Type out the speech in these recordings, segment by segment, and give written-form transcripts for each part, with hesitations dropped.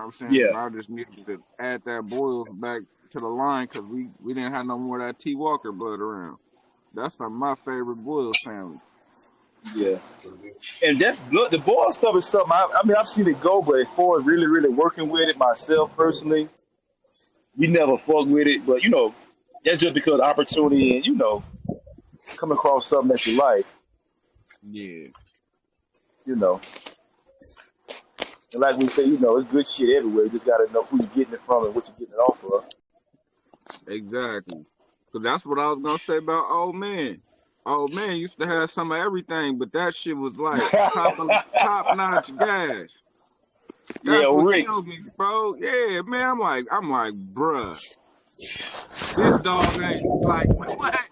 what I'm saying? Yeah. But I just needed to add that Boyles back to the line because we didn't have no more of that T. Walker blood around. That's some of my favorite Boyles family. Yeah. And the ball stuff is something. I mean, I've seen it go, but as far as really, really working with it myself personally, we never fuck with it. But that's just because of opportunity and come across something that you like. Yeah. And like we say, it's good shit everywhere. You just gotta know who you're getting it from and what you're getting it off of. Exactly. So that's what I was gonna say about old man. Old man used to have some of everything, but that shit was like top notch gas. Yeah, That's what Rick. killed me, bro. Yeah, man. I'm like, bruh, this dog ain't like what?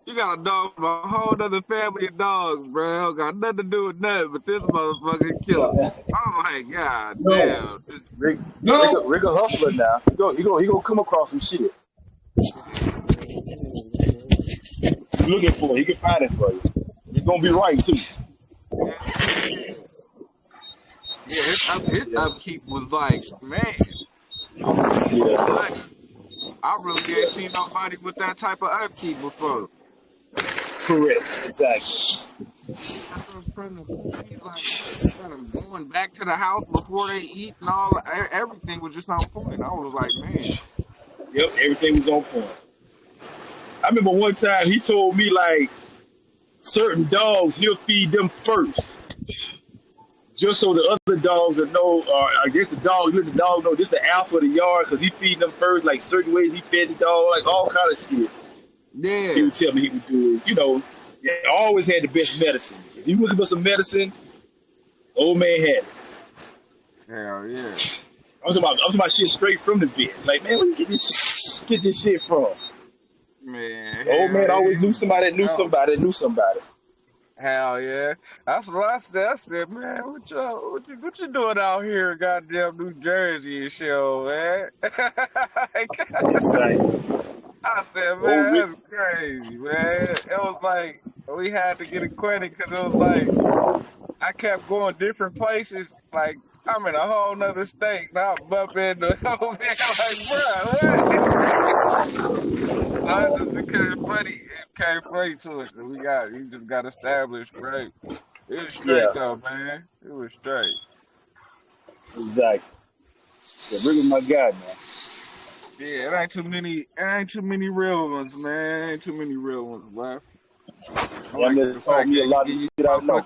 You got a dog from a whole other family of dogs, bro. Got nothing to do with nothing but this motherfucking killer. Oh my god, damn. Rick a hustler now. He gonna come across some shit. You're looking for it. He can find it for you. It's gonna be right too. Yeah, his upkeep was like, man. Yeah. I really ain't seen nobody with that type of upkeep before. Correct. Exactly. He's like going back to the house before they eat and all. Everything was just on point. I was like, man. Yep, everything was on point. I remember one time he told me like certain dogs he'll feed them first, just so the other dogs will know. I guess the dog know this the alpha of the yard because he feeding them first, like certain ways he fed the dog, like all kind of shit. Yeah. He would tell me he would do it. Yeah, always had the best medicine. If he was looking for some medicine, old man had it. Hell yeah. I'm talking about shit straight from the vet. Like, man, where you get this shit from? Man. Old man always knew somebody that knew somebody that knew somebody. Hell yeah. That's what I said. I said, man, what you doing out here in goddamn New Jersey and shit, man? I said, man, that's crazy, man. It was like, we had to get acquainted because it was like, I kept going different places. Like, I'm in a whole nother state. Now I bump into old man, like, bro, what? I just became funny. It became funny to us. We just got established straight. It was straight though, man. It was straight. Exactly. Yeah, Rick was my guy, man. Yeah, it ain't too many real ones, man. Ain't too many real ones, bro. I like the taught fact me a that lot of shit I know.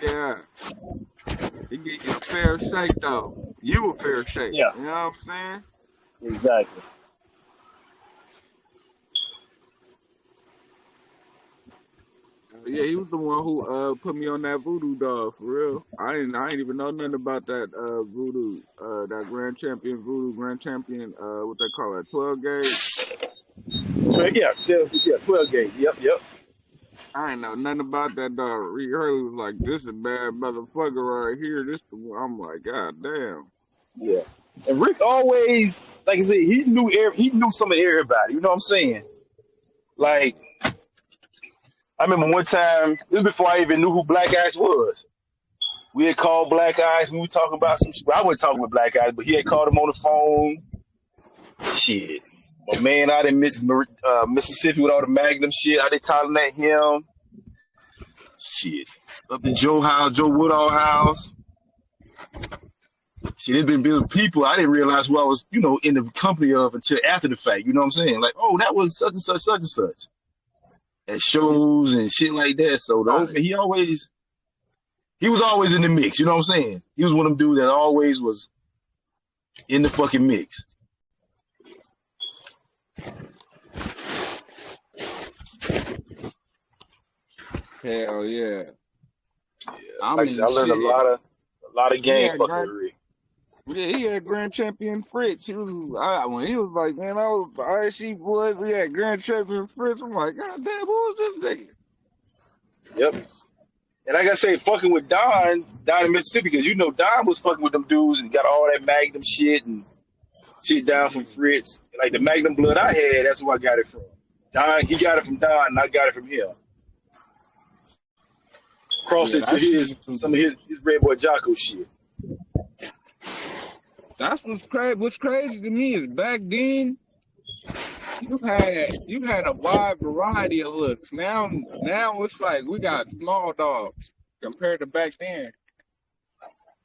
Yeah. He get you a fair shake though. You a fair shake. Yeah. You know what I'm saying? Exactly. Yeah, he was the one who put me on that voodoo dog for real. I ain't even know nothing about that voodoo, that Grand Champion, what they call it, 12 gauge. Yeah, 12 gauge. Yep. I ain't know nothing about that dog. Rick Hurley was like, this is a bad motherfucker right here. This the one. I'm like, god damn. Yeah. And Rick always, like I said, he knew some of everybody. You know what I'm saying? Like, I remember one time, this was before I even knew who Black Ice was. We had called Black Ice. We were talking about some shit. I wasn't talking with Black Ice, but he had called him on the phone. Shit. My man out in Mississippi with all the Magnum shit, I did talking at him. Shit. Up in Joe Woodall house. Shit, it been building people. I didn't realize who I was, in the company of until after the fact. You know what I'm saying? Like, oh, that was such and such, such and such. At shows and shit like that. So he was always in the mix, you know what I'm saying? He was one of them dudes that always was in the fucking mix. Hell yeah. I learned a lot of game fucking with Rick. Yeah, he had Grand Champion Fritz. When he was like, man, I was the RC boys. We had Grand Champion Fritz. I'm like, god damn, who was this nigga? Yep. And like I say, fucking with Don in Mississippi, because Don was fucking with them dudes and got all that Magnum shit and shit down from Fritz. Like the Magnum blood I had, that's who I got it from. Don, he got it from Don, and I got it from him. Crossed it to some of his Red Boy Jocko shit. That's what's crazy. What's crazy to me is back then you had a wide variety of looks. Now it's like we got small dogs compared to back then.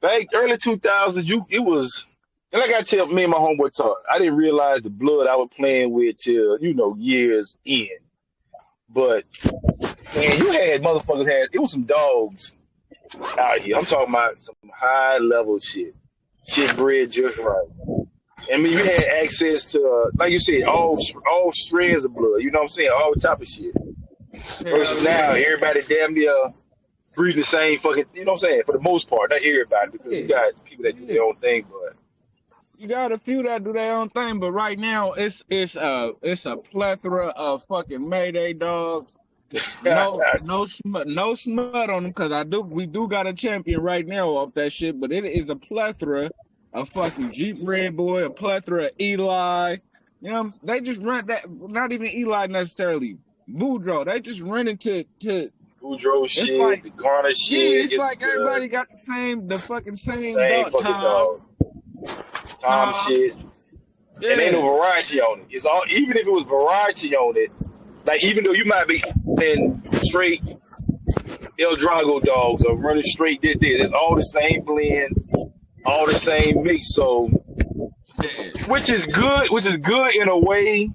Back early 2000s, it was. And like I tell me and my homeboy talk, I didn't realize the blood I was playing with till years in. But man, you had motherfuckers had it was some dogs out here. I'm talking about some high level shit bred just right. I mean, you had access to, like you said, all strands of blood. You know what I'm saying? All type of shit. Versus now, everybody damn near breathing the same fucking. You know what I'm saying? For the most part, not everybody, because you got people that do their own thing, but. You got a few that do their own thing, but right now it's a plethora of fucking Mayday dogs. No smut on them, because we do got a champion right now off that shit, but it is a plethora of fucking Jeep Red Boy, a plethora of Eli. You know, they just run that. Not even Eli necessarily. Boudreaux. They just run into Boudreaux shit, like, the Garner shit. It's like everybody got the fucking same fucking dog. Tom shit. Yeah. And ain't no variety on it. It's all, even if it was variety on it, like even though you might be playing straight El Drago dogs or running straight this, it's all the same blend, all the same mix. So, which is good in a way.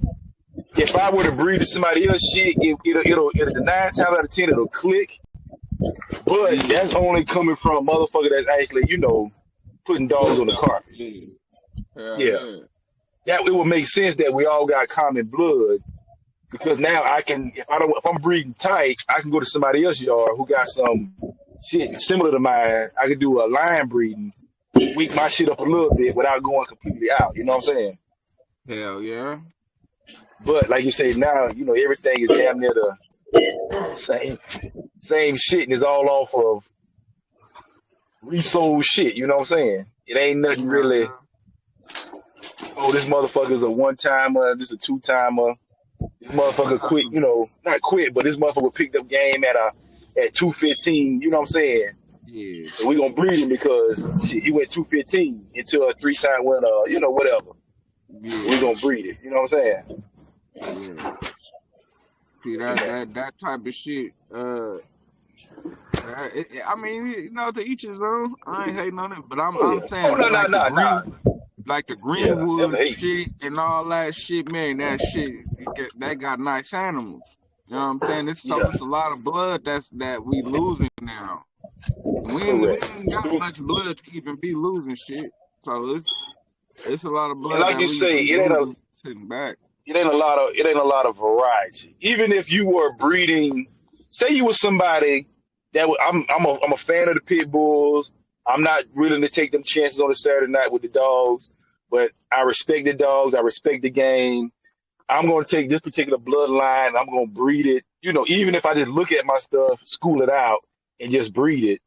If I were to breed somebody else shit, it'll the 9 times out of 10 it'll click. But that's only coming from a motherfucker that's actually putting dogs on the carpet. Yeah. That it would make sense that we all got common blood, because now I can, if I'm breeding tight, I can go to somebody else's yard who got some shit similar to mine. I can do a line breeding, tweak my shit up a little bit without going completely out. You know what I'm saying? Hell yeah. But like you say now, everything is damn near the same shit, and it's all off of resold shit. You know what I'm saying? It ain't nothing really. Oh, this motherfucker's a one-timer, this a two-timer. This motherfucker quit, not quit, but this motherfucker picked up game at 215, you know what I'm saying? Yeah. So we gonna breed him because shit, he went 215 into a 3-time winner, whatever. Yeah. We gonna breed it, you know what I'm saying? Yeah. See that type of shit, I mean, to each his own. I ain't hating on it, but I'm saying like the Greenwood shit and all that shit, man. That shit that got nice animals. You know what I'm saying? It's a lot of blood that we losing now. We ain't got much blood to even be losing shit. So it's a lot of blood. And like you say, it ain't back. It ain't a lot of variety. Even if you were breeding, say you were somebody that I'm a fan of the pit bulls. I'm not willing to take them chances on a Saturday night with the dogs, but I respect the dogs. I respect the game. I'm going to take this particular bloodline. I'm going to breed it. Even if I just look at my stuff, school it out, and just breed it.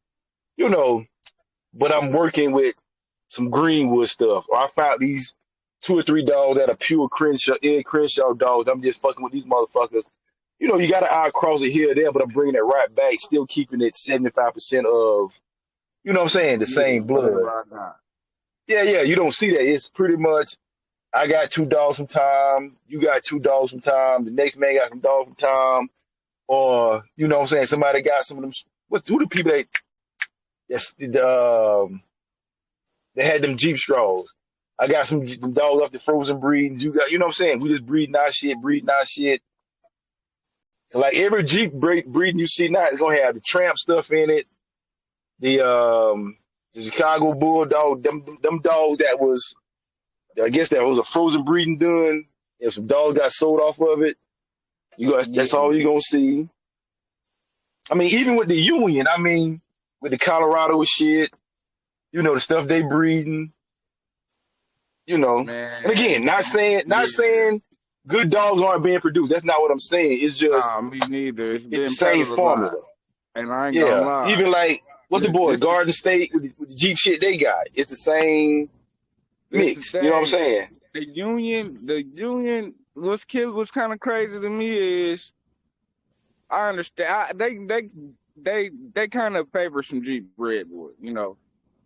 But I'm working with some Greenwood stuff. Or I found these 2 or 3 dogs that are pure Ed Crenshaw dogs. I'm just fucking with these motherfuckers. You got to outcross it here or there, but I'm bringing it right back, still keeping it 75% of, what I'm saying, the same blood. Yeah, you don't see that. It's pretty much, I got 2 dogs from Tom, you got 2 dogs from Tom, the next man got some dogs from Tom, or, what I'm saying, somebody got some of them. Who the people they had them Jeep straws? I got some dogs off the frozen breeds. You got, what I'm saying? We just breeding our shit. Like every Jeep breeding you see now is gonna have the tramp stuff in it. The Chicago Bulldog, them dogs that was, I guess that was a frozen breeding done, and some dogs got sold off of it. That's all you're gonna see. I mean, even with the Union, with the Colorado shit, the stuff they breeding, Man. And again, not saying good dogs aren't being produced. That's not what I'm saying. It's just me neither. It's the same formula. And I ain't gonna lie. Even like what's the boy Garden State with the Jeep shit they got. It's the same mix. You know what I'm saying? The Union. What's kind of crazy to me is I understand. They kind of favor some Jeep Red Boy.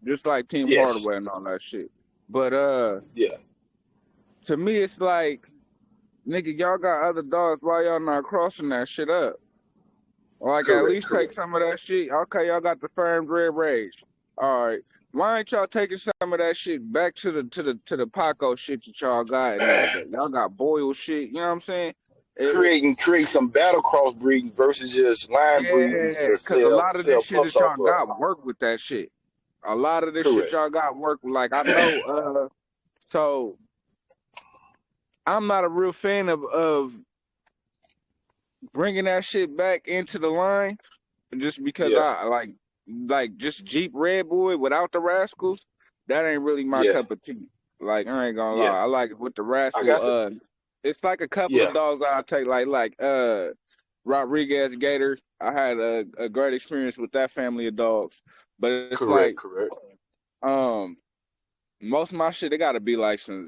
Just like Tim Hardaway and all that shit. But Yeah. to me, it's like, nigga, y'all got other dogs. Why y'all not crossing that shit up? Or like at Correct. least take Correct. some of that shit. Okay, y'all got the firm red rage. All right. Why ain't y'all taking some of that shit back to the Paco shit that y'all got in there? That y'all got Boyle shit. You know what I'm saying? Create some battle cross breeding versus just line breedings Yeah, to cause a lot of this sell shit pups that y'all off of. got work with that shit. A lot of this shit Correct. y'all got work with. Like I know. So I'm not a real fan of bringing that shit back into the line just because Yeah. I like just Jeep Red Boy without the rascals. That ain't really my Yeah. cup of tea. Like I ain't gonna Yeah. lie, I like it with the I rascal. got you. It's like a couple Yeah. of dogs I'll take. Like Rodriguez Gator. I had a great experience with that family of dogs. But it's Correct. like Correct. um most of my shit it gotta be like some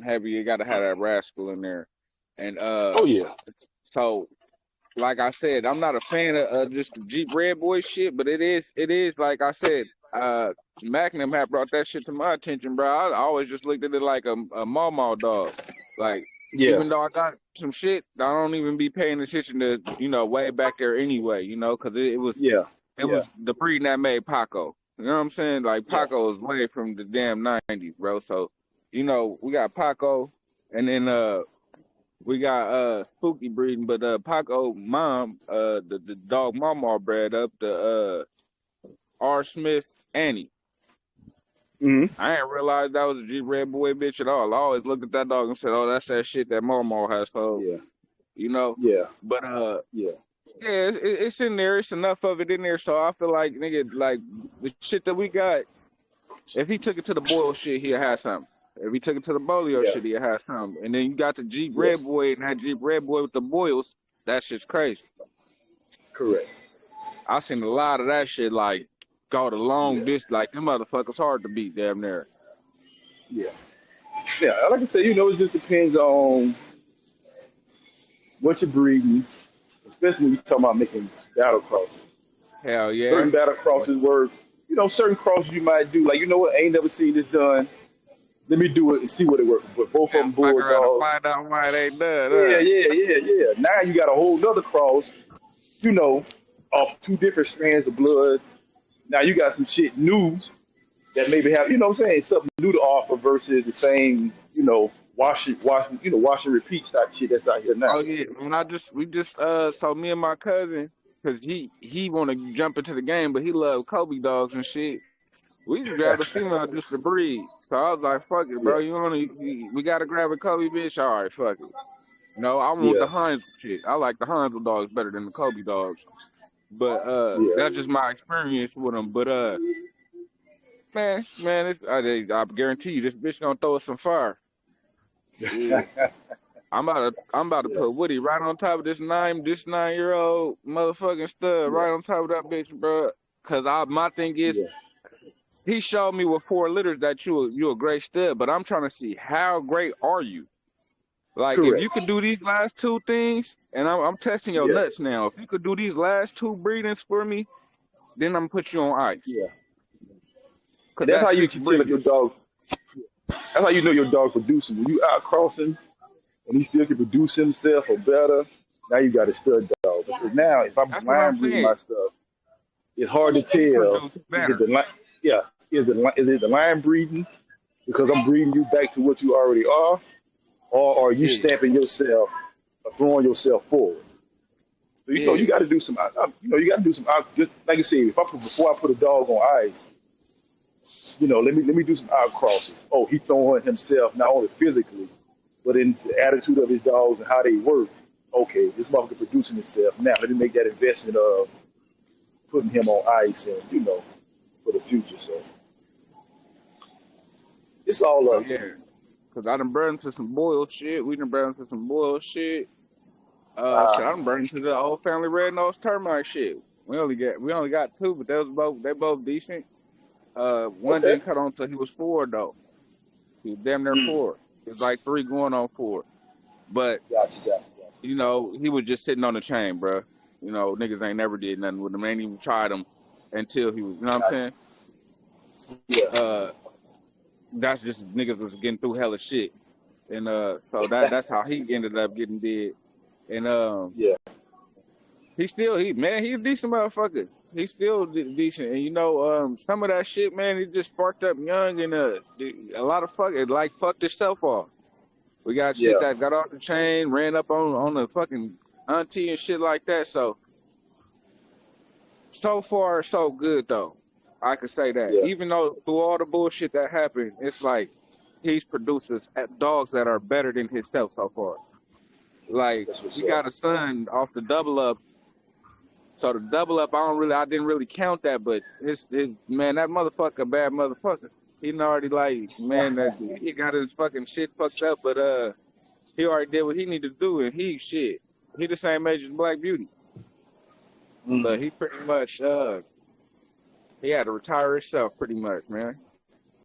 heavy. It gotta have that rascal in there. And Oh yeah. so like I said, I'm not a fan of just the Jeep Red Boy shit, but it is like I said, Magnum had brought that shit to my attention, bro. I always just looked at it like a Mau dog. Like, Yeah. even though I got some shit, I don't even be paying attention to, way back there anyway, because it was Yeah. it Yeah. was the breed that made Paco. You know what I'm saying? Like Yeah. Paco is way from the damn 90s, bro. So, we got Paco, and then we got Spooky breeding, but Paco mom, the dog Mama bred up the R. Smith Annie. Hmm. I ain't realized that was a G Red Boy bitch at all. I always looked at that dog and said, "Oh, that's that shit that Mama has." So, Yeah. you know, Yeah. but Yeah. yeah, it's in there. It's enough of it in there. So I feel like nigga, like the shit that we got. If he took it to the Boyle shit, he'll have something. If he took it to the Bolio Yeah. shit, he'll have something. And then you got the Jeep Yeah. Red Boy and that Jeep Red Boy with the Boyles. That shit's crazy. Correct. I seen a lot of that shit like go the long Yeah. distance. Like them motherfuckers hard to beat damn near. Yeah. Yeah. Like I said, it just depends on what you're breeding, especially when you're talking about making battle crosses. Hell yeah. Certain battle crosses where, certain crosses you might do, like, you know what, I ain't never seen this done. Let me do it and see what it works. But both of And them fuck around to bulldogs. find out why they done, Yeah, huh? yeah, yeah, yeah. Now you got a whole nother cross, you know, off two different strands of blood. Now you got some shit new that maybe have, what I'm saying, something new to offer versus the same, wash and repeat type shit that's out here now. Oh yeah. So me and my cousin, cause he wanna jump into the game, but he love Kobe dogs and shit. We just grabbed a female just to breed. So I was like, fuck it, Yeah, bro. We gotta grab a Kobe bitch. All right, fuck it. No, I want the yeah, Heinz shit. I like the Heinz dogs better than the Kobe dogs. But yeah. that's just my experience with them. But man, I guarantee you, this bitch gonna throw us some fire. Yeah, I'm about to Yeah, put Woody right on top of this 9-year-old motherfucking stud yeah, right on top of that bitch, bro. Cause my thing is, yeah. he showed me with 4 litters that you a great stud, but I'm trying to see how great are you. Like if Correct. you could do these last two things, and I'm testing your Yes. nuts now. If you could do these last two breedings for me, then I'm gonna put you on ice. Yeah. Cause And that's how that's you six can tell if your breedings. dog. That's how you know your dog producing. When you out crossing and he still can produce himself or better, now you got a stud dog. Because now, if I'm That's what I'm blind breeding saying. my stuff, it's hard to He tell. produced Is it better. the line? Yeah. Is it the line breeding because I'm breeding you back to what you already are, or are you Yeah, stamping yourself or throwing yourself forward? So you yeah, got to do some. You got to do some. Just like I said, before I put a dog on ice, let me do some out crosses. Oh, he throwing himself not only physically, but in the attitude of his dogs and how they work. Okay, this motherfucker producing himself. Now let me make that investment of putting him on ice and for the future. So it's all oh of it. yeah. Cause I done burned into some boil shit. We done burned into some boil shit. Shit, I Uh, done burned into the old family red nose termite shit. We only got two, but they both decent. One okay. didn't cut on till he was 4 though. He was damn near Mm, 4. It was like 3 going on 4. But gotcha. he was just sitting on the chain, bro. Niggas ain't never did nothing with him. Ain't even tried him until he was. You know what I'm Gotcha. saying? Yeah. Uh, that's just niggas was getting through hella shit. And so that's how he ended up getting dead. And Yeah, he man, he's a decent motherfucker. He's still decent. And you know, some of that shit, man, he just sparked up young and a lot of fucking like fucked himself off. We got shit yeah, that got off the chain, ran up on the fucking auntie and shit like that. So far so good though. I could say that. yeah. Even though through all the bullshit that happened, it's like he's produced dogs that are better than himself so far. Like That's what's he up. got a son off the double up. So the double up, I didn't really count that, but his man, that motherfucker, a bad motherfucker. He done already like, man, that he got his fucking shit fucked up, but he already did what he needed to do, and he shit. He the same age as Black Beauty, Mm. but he pretty much he had to retire himself pretty much, man.